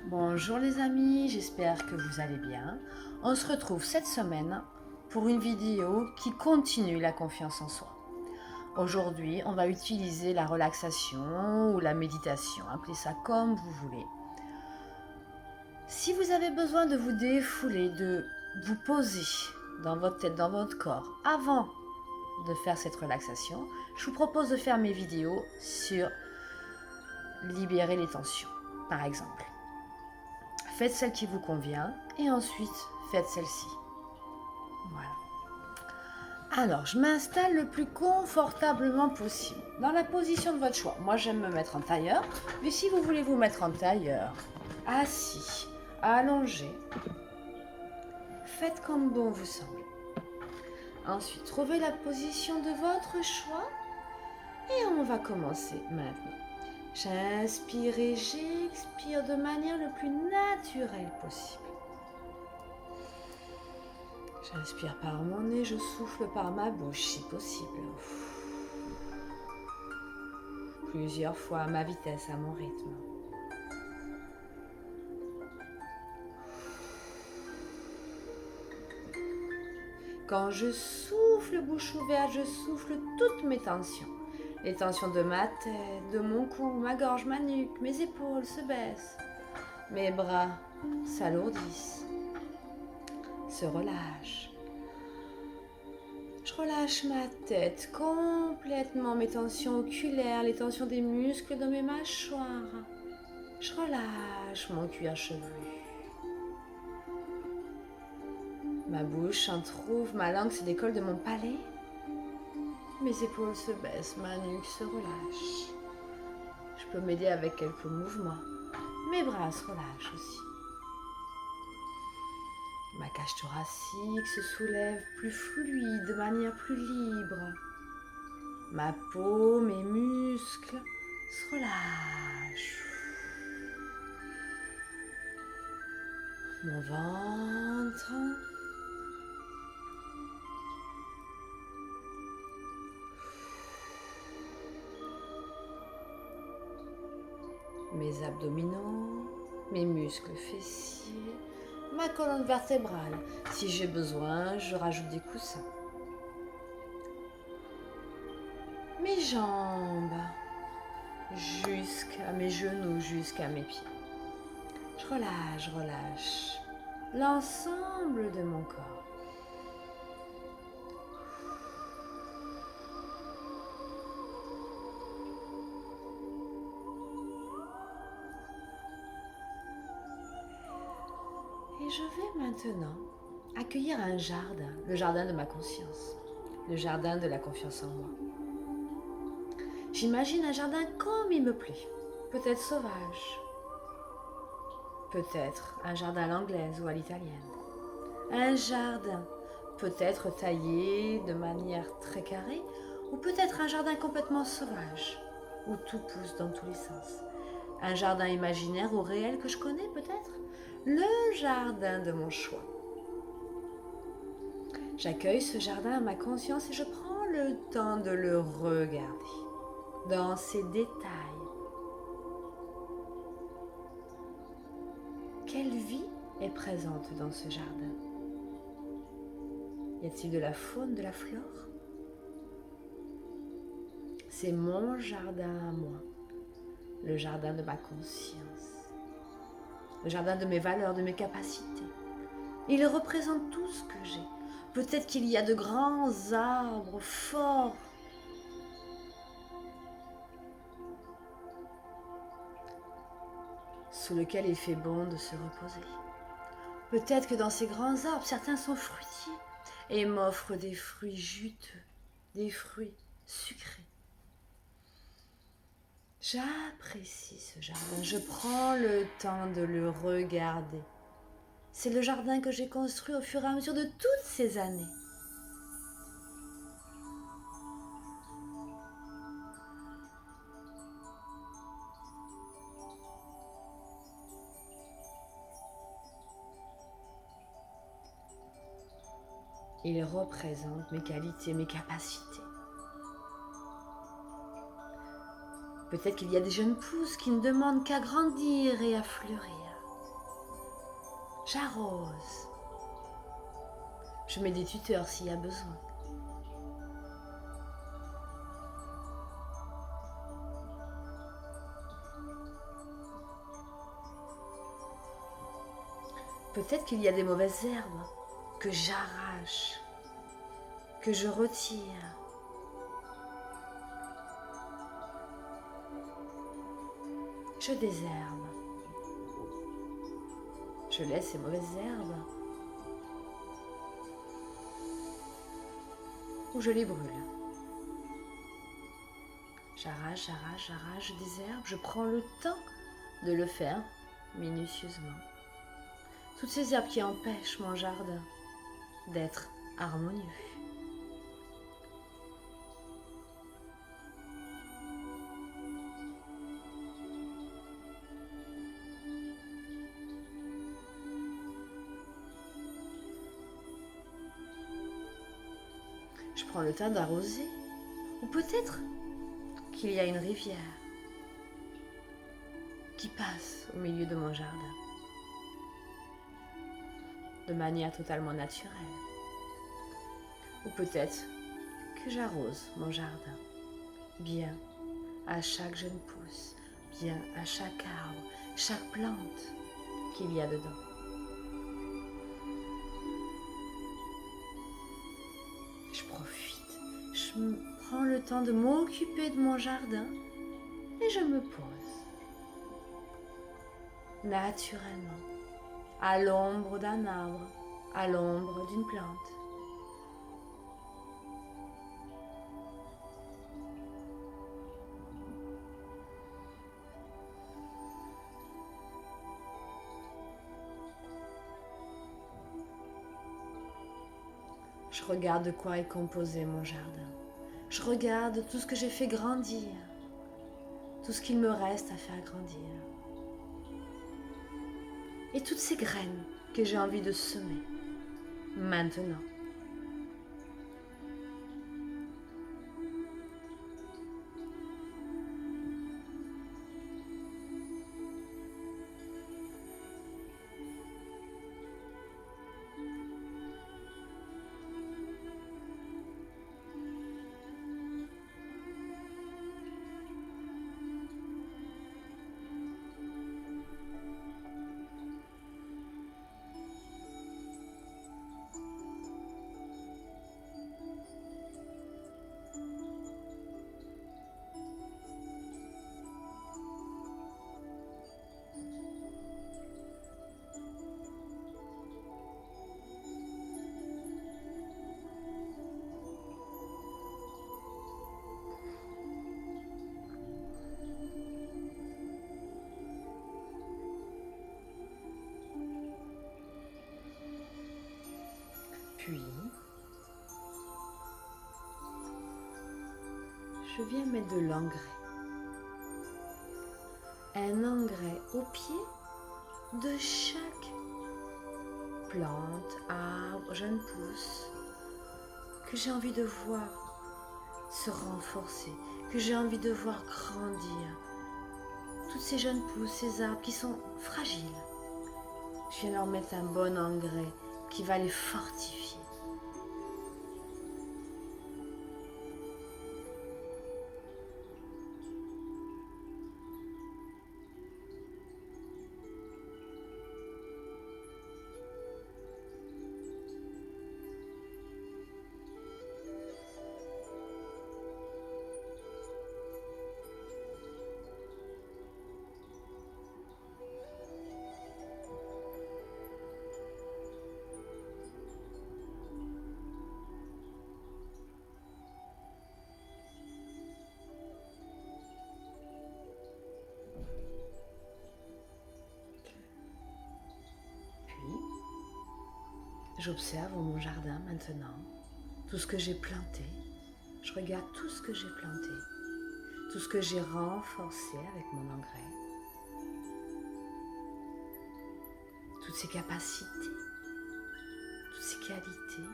Bonjour les amis, j'espère que vous allez bien. On se retrouve cette semaine pour une vidéo qui continue la confiance en soi. Aujourd'hui, on va utiliser la relaxation ou la méditation, appelez ça comme vous voulez. Si vous avez besoin de vous défouler, de vous poser dans votre tête, dans votre corps, avant de faire cette relaxation, je vous propose de faire mes vidéos sur libérer les tensions, par exemple. Faites celle qui vous convient et ensuite faites celle-ci. Voilà. Alors, je m'installe le plus confortablement possible, dans la position de votre choix. Moi, j'aime me mettre en tailleur, mais si vous voulez vous mettre en tailleur, assis, allongé, faites comme bon vous semble. Ensuite, trouvez la position de votre choix et on va commencer maintenant. J'inspire et j'expire de manière le plus naturelle possible. J'inspire par mon nez, je souffle par ma bouche si possible. Plusieurs fois à ma vitesse, à mon rythme. Quand je souffle bouche ouverte, je souffle toutes mes tensions. Les tensions de ma tête, de mon cou, ma gorge, ma nuque, mes épaules se baissent. Mes bras s'alourdissent, se relâchent. Je relâche ma tête complètement, mes tensions oculaires, les tensions des muscles de mes mâchoires. Je relâche mon cuir chevelu. Ma bouche s'entrouvre, ma langue se décolle de mon palais. Mes épaules se baissent, ma nuque se relâche. Je peux m'aider avec quelques mouvements. Mes bras se relâchent aussi. Ma cage thoracique se soulève plus fluide, de manière plus libre. Ma peau, mes muscles se relâchent. Mon ventre. Mes abdominaux, mes muscles fessiers, ma colonne vertébrale. Si j'ai besoin, je rajoute des coussins. Mes jambes, jusqu'à mes genoux, jusqu'à mes pieds. Je relâche l'ensemble de mon corps. Et je vais maintenant accueillir un jardin, le jardin de ma conscience, le jardin de la confiance en moi. J'imagine un jardin comme il me plaît, peut-être sauvage, peut-être un jardin à l'anglaise ou à l'italienne. Un jardin peut-être taillé de manière très carrée, ou peut-être un jardin complètement sauvage, où tout pousse dans tous les sens. Un jardin imaginaire ou réel que je connais peut-être. Le jardin de mon choix. J'accueille ce jardin à ma conscience et je prends le temps de le regarder dans ses détails. Quelle vie est présente dans ce jardin? Y a-t-il de la faune, de la flore? C'est mon jardin à moi, le jardin de ma conscience, le jardin de mes valeurs, de mes capacités. Il représente tout ce que j'ai. Peut-être qu'il y a de grands arbres forts. Sous lesquels il fait bon de se reposer. Peut-être que dans ces grands arbres, certains sont fruitiers et m'offrent des fruits juteux, des fruits sucrés. J'apprécie ce jardin, je prends le temps de le regarder. C'est le jardin que j'ai construit au fur et à mesure de toutes ces années. Il représente mes qualités, mes capacités. Peut-être qu'il y a des jeunes pousses qui ne demandent qu'à grandir et à fleurir. J'arrose. Je mets des tuteurs s'il y a besoin. Peut-être qu'il y a des mauvaises herbes que j'arrache, que je retire. Je désherbe. Je laisse ces mauvaises herbes ou je les brûle. J'arrache, je désherbe. Je prends le temps de le faire minutieusement. Toutes ces herbes qui empêchent mon jardin d'être harmonieux. Je prends le temps d'arroser. Ou peut-être qu'il y a une rivière qui passe au milieu de mon jardin. De manière totalement naturelle. Ou peut-être que j'arrose mon jardin bien à chaque jeune pousse, bien à chaque arbre, chaque plante qu'il y a dedans. Je profite, je prends le temps de m'occuper de mon jardin et je me pose naturellement à l'ombre d'un arbre, à l'ombre d'une plante. Je regarde de quoi est composé mon jardin. Je regarde tout ce que j'ai fait grandir, tout ce qu'il me reste à faire grandir. Et toutes ces graines que j'ai envie de semer maintenant. Puis, je viens mettre de l'engrais. Un engrais au pied de chaque plante, arbre, jeune pousse que j'ai envie de voir se renforcer, que j'ai envie de voir grandir. Toutes ces jeunes pousses, ces arbres qui sont fragiles, je viens leur mettre un bon engrais qui va les fortifier. J'observe mon jardin maintenant, tout ce que j'ai planté. Je regarde tout ce que j'ai planté, tout ce que j'ai renforcé avec mon engrais, toutes ces capacités, toutes ces qualités,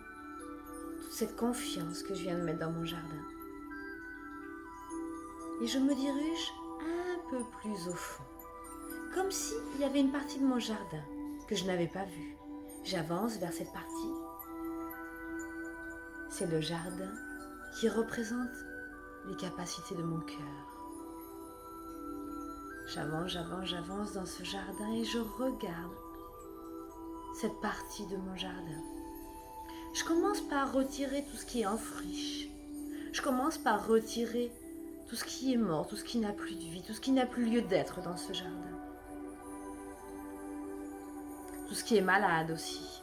toute cette confiance que je viens de mettre dans mon jardin. Et je me dirige un peu plus au fond, comme s'il y avait une partie de mon jardin que je n'avais pas vu. J'avance vers cette partie. C'est le jardin qui représente les capacités de mon cœur. J'avance dans ce jardin et je regarde cette partie de mon jardin. Je commence par retirer tout ce qui est en friche. Je commence par retirer tout ce qui est mort, tout ce qui n'a plus de vie, tout ce qui n'a plus lieu d'être dans ce jardin. Tout ce qui est malade aussi.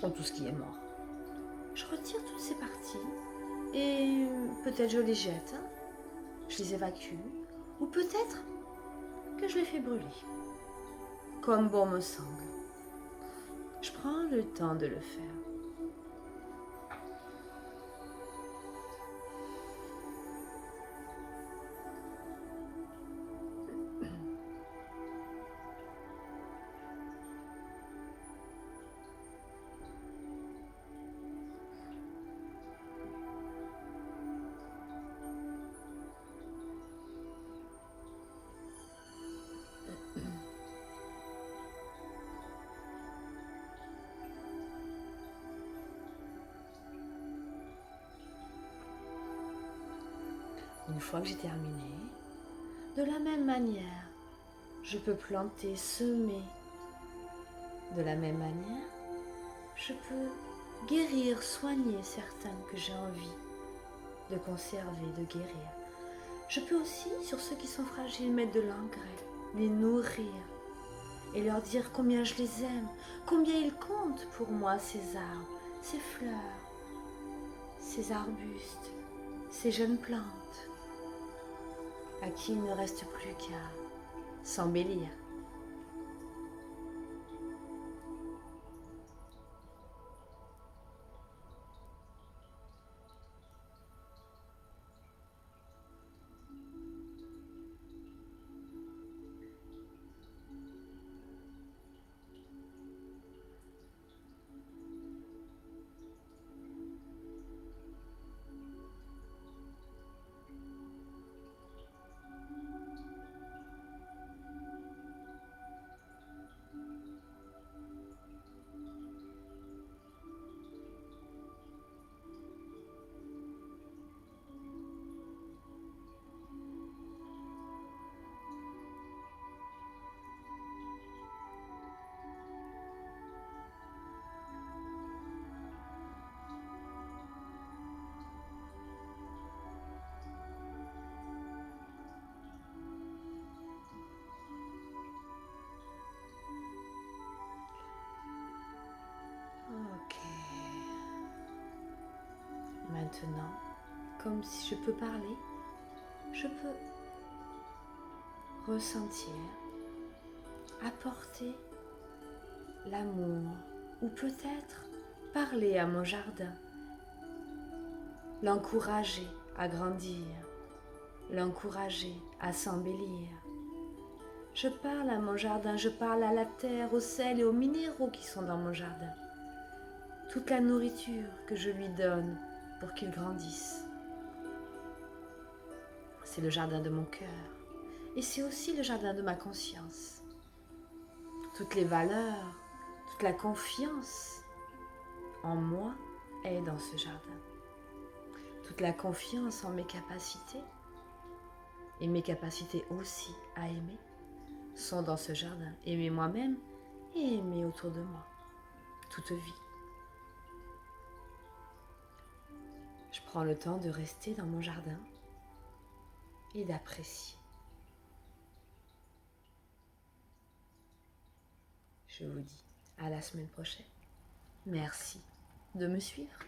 Ou tout ce qui est mort. Je retire toutes ces parties et peut-être je les jette, je les évacue, ou peut-être que je les fais brûler, comme bon me semble. Je prends le temps de le faire. Une fois que j'ai terminé, de la même manière, je peux planter, semer. De la même manière, je peux guérir, soigner certaines que j'ai envie de conserver, de guérir. Je peux aussi, sur ceux qui sont fragiles, mettre de l'engrais, les nourrir et leur dire combien je les aime, combien ils comptent pour moi, ces arbres, ces fleurs, ces arbustes, ces jeunes plantes, à qui il ne reste plus qu'à s'embellir. Ok. Maintenant, comme si je peux parler, je peux ressentir, apporter l'amour ou peut-être parler à mon jardin, l'encourager à grandir, l'encourager à s'embellir. Je parle à mon jardin, je parle à la terre, au sel et aux minéraux qui sont dans mon jardin. Toute la nourriture que je lui donne pour qu'il grandisse. C'est le jardin de mon cœur et c'est aussi le jardin de ma conscience. Toutes les valeurs, toute la confiance en moi est dans ce jardin. Toute la confiance en mes capacités et mes capacités aussi à aimer sont dans ce jardin. Aimer moi-même et aimer autour de moi. Toute vie. Je prends le temps de rester dans mon jardin et d'apprécier. Je vous dis à la semaine prochaine. Merci de me suivre.